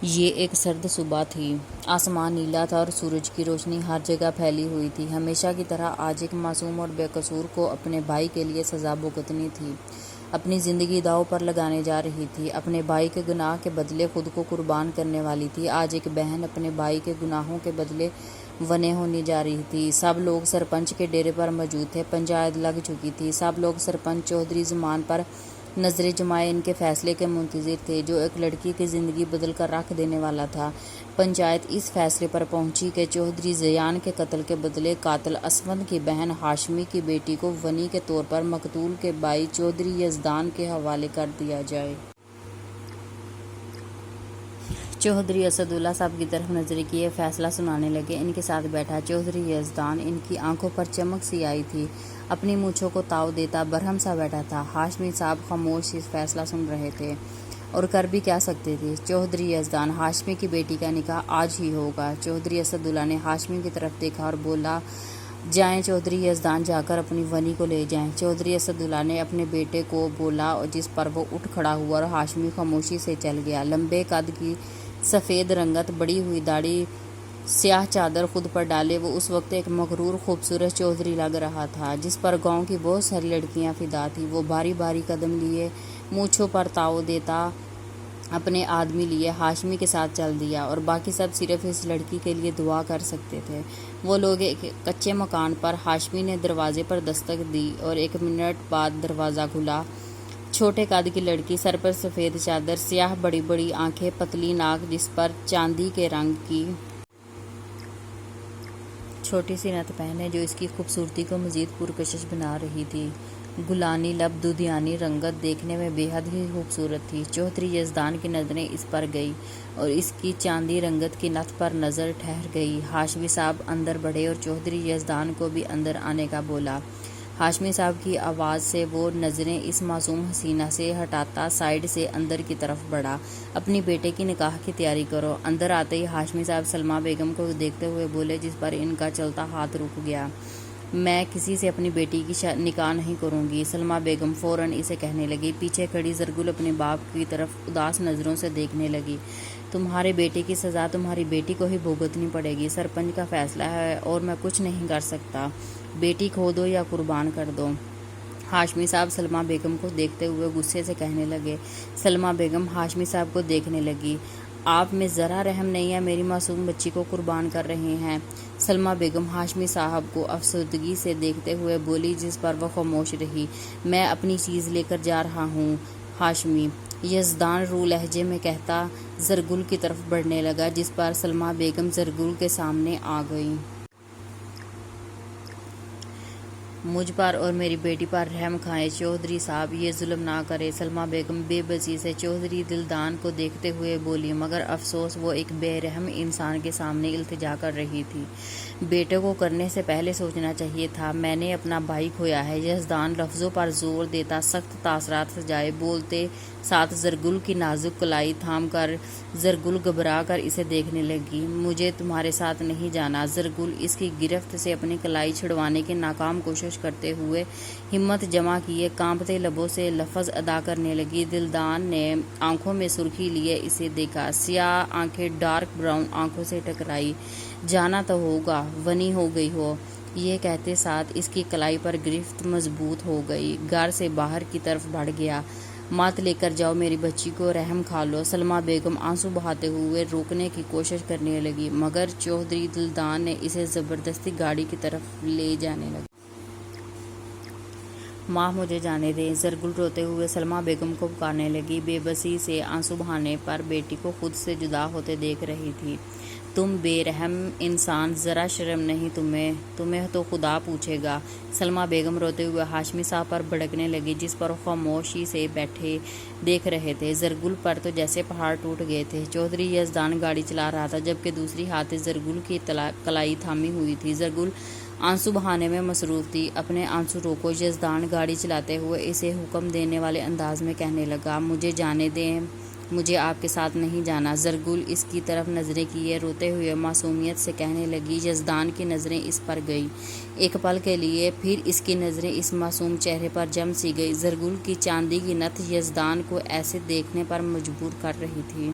یہ ایک سرد صبح تھی۔ آسمان نیلا تھا اور سورج کی روشنی ہر جگہ پھیلی ہوئی تھی۔ ہمیشہ کی طرح آج ایک معصوم اور بے قصور کو اپنے بھائی کے لیے سزا بھگتنی تھی۔ اپنی زندگی داؤ پر لگانے جا رہی تھی۔ اپنے بھائی کے گناہ کے بدلے خود کو قربان کرنے والی تھی۔ آج ایک بہن اپنے بھائی کے گناہوں کے بدلے ونے ہونے جا رہی تھی۔ سب لوگ سرپنچ کے ڈیرے پر موجود تھے۔ پنچایت لگ چکی تھی۔ سب لوگ سرپنچ چودھری زمان پر نظریں جمائے ان کے فیصلے کے منتظر تھے، جو ایک لڑکی کی زندگی بدل کر رکھ دینے والا تھا۔ پنچایت اس فیصلے پر پہنچی کہ چودھری زیان کے قتل کے بدلے قاتل اسود کی بہن ہاشمی کی بیٹی کو ونی کے طور پر مقتول کے بھائی چودھری یزدان کے حوالے کر دیا جائے۔ چودھری اسد اللہ صاحب کی طرف نظریں کیے فیصلہ سنانے لگے۔ ان کے ساتھ بیٹھا چودھری یزدان۔ ان کی آنکھوں پر چمک سی آئی تھی۔ اپنی مونچھوں کو تاؤ دیتا برہم سا بیٹھا تھا۔ ہاشمی صاحب خاموش فیصلہ سن رہے تھے اور کر بھی کیا سکتے تھے۔ چودھری یزدان: ہاشمی کی بیٹی کا نکاح آج ہی ہوگا۔ چودھری اسد اللہ نے ہاشمی کی طرف دیکھا اور بولا، جائیں چودھری یزدان، جا کر اپنی ونی کو لے جائیں۔ چودھری اسد اللہ نے اپنے بیٹے کو بولا، جس پر وہ اٹھ کھڑا ہوا اور ہاشمی خاموشی سے چل گیا۔ لمبے قد کی سفید رنگت، بڑی ہوئی داڑھی، سیاہ چادر خود پر ڈالے، وہ اس وقت ایک مغرور خوبصورت چودھری لگ رہا تھا، جس پر گاؤں کی بہت ساری لڑکیاں فدا تھیں۔ وہ بھاری بھاری قدم لیے، مونچھوں پر تاؤ دیتا، اپنے آدمی لیے ہاشمی کے ساتھ چل دیا، اور باقی سب صرف اس لڑکی کے لیے دعا کر سکتے تھے۔ وہ لوگ ایک کچے مکان پر۔ ہاشمی نے دروازے پر دستک دی اور 1 منٹ بعد دروازہ کھلا۔ چھوٹے قد کی لڑکی، سر پر سفید چادر، سیاہ بڑی بڑی آنکھیں، پتلی ناک جس پر چاندی کے رنگ کی چھوٹی سی نت پہنے، جو اس کی خوبصورتی کو مزید پرکشش بنا رہی تھی۔ گلانی لب، دودھیانی رنگت، دیکھنے میں بے حد ہی خوبصورت تھی۔ چودھری یزدان کی نظریں اس پر گئی اور اس کی چاندی رنگت کی نت پر نظر ٹھہر گئی۔ ہاشمی صاحب اندر بڑھے اور چودھری یزدان کو بھی اندر آنے کا بولا۔ ہاشمی صاحب کی آواز سے وہ نظریں اس معصوم حسینہ سے ہٹاتا سائیڈ سے اندر کی طرف بڑھا۔ اپنی بیٹے کی نکاح کی تیاری کرو۔ اندر آتے ہی ہاشمی صاحب سلمیٰ بیگم کو دیکھتے ہوئے بولے، جس پر ان کا چلتا ہاتھ رک گیا، میں کسی سے اپنی بیٹی کی نکاح نہیں کروں گی۔ سلمیٰ بیگم فوراً اسے کہنے لگی۔ پیچھے کھڑی زرگل اپنے باپ کی طرف اداس نظروں سے دیکھنے لگی۔ تمہارے بیٹے کی سزا تمہاری بیٹی کو ہی بھگتنی پڑے گی۔ سرپنچ کا فیصلہ ہے اور میں کچھ نہیں کر سکتا۔ بیٹی کھو دو یا قربان کر دو۔ ہاشمی صاحب سلمیٰ بیگم کو دیکھتے ہوئے غصے سے کہنے لگے۔ سلمیٰ بیگم ہاشمی صاحب کو دیکھنے لگی۔ آپ میں ذرا رحم نہیں ہے، میری معصوم بچی کو قربان کر رہے ہیں۔ سلمیٰ بیگم ہاشمی صاحب کو افسردگی سے دیکھتے ہوئے بولی، جس پر وہ خاموش رہی۔ میں اپنی چیز لے کر جا رہا ہوں۔ ہاشمی یزدان رو لہجے میں کہتا زرگل کی طرف بڑھنے لگا، جس پر سلمیٰ بیگم زرگل کے سامنے آ گئی۔ مجھ پر اور میری بیٹی پر رحم کھائیں چودھری صاحب، یہ ظلم نہ کریں۔ سلمیٰ بیگم بے بسی سے چودھری دلدان کو دیکھتے ہوئے بولی، مگر افسوس وہ ایک بے رحم انسان کے سامنے التجا کر رہی تھی۔ بیٹے کو کرنے سے پہلے سوچنا چاہیے تھا۔ میں نے اپنا بھائی کھویا ہے۔ یزدان لفظوں پر زور دیتا سخت تاثرات سجائے بولتے ساتھ زرگل کی نازک کلائی تھام کر زرگل گھبرا کر اسے دیکھنے لگی۔ مجھے تمہارے ساتھ نہیں جانا۔ زرگل اس کی گرفت سے اپنی کلائی چھڑوانے کی ناکام کوشش کرتے ہوئے ہمت جمع کیے کانپتے لبوں سے لفظ ادا کرنے لگی۔ دلدان نے آنکھوں میں سرخی لیے اسے دیکھا۔ سیاہ آنکھیں ڈارک براؤن آنکھوں سے ٹکرائی۔ جانا تو ہوگا، ونی ہو گئی ہو۔ یہ کہتے ساتھ اس کی کلائی پر گرفت مضبوط ہو گئی۔ گھر سے باہر کی طرف بڑھ گیا۔ مت لے کر جاؤ میری بچی کو، رحم کھا لو۔ سلمیٰ بیگم آنسو بہاتے ہوئے روکنے کی کوشش کرنے لگی، مگر چودھری دلدان نے اسے زبردستی گاڑی کی طرف لے جانے لگا۔ ماں مجھے جانے دیں۔ زرگل روتے ہوئے سلمیٰ بیگم کو پکارنے لگی، بے بسی سے آنسو بہانے پر بیٹی کو خود سے جدا ہوتے دیکھ رہی تھی۔ تم بے رحم انسان، ذرا شرم نہیں تمہیں تو خدا پوچھے گا۔ سلمیٰ بیگم روتے ہوئے ہاشمی صاحب پر بھڑکنے لگی، جس پر خاموشی سے بیٹھے دیکھ رہے تھے۔ زرگل پر تو جیسے پہاڑ ٹوٹ گئے تھے۔ چودھری یزدان گاڑی چلا رہا تھا، جبکہ دوسری ہاتھ زرگل کی کلائی تھامی ہوئی تھی۔ زرگل آنسو بہانے میں مصروف تھی۔ اپنے آنسو روکو۔ یزدان گاڑی چلاتے ہوئے اسے حکم دینے والے انداز میں کہنے لگا، مجھے جانے دیں، مجھے آپ کے ساتھ نہیں جانا۔ زرگل اس کی طرف نظریں کیے روتے ہوئے معصومیت سے کہنے لگی۔ یزدان کی نظریں اس پر گئی ایک پل کے لیے، پھر اس کی نظریں اس معصوم چہرے پر جم سی گئی۔ زرگل کی چاندی کی نتھ یزدان کو ایسے دیکھنے پر مجبور کر رہی تھی۔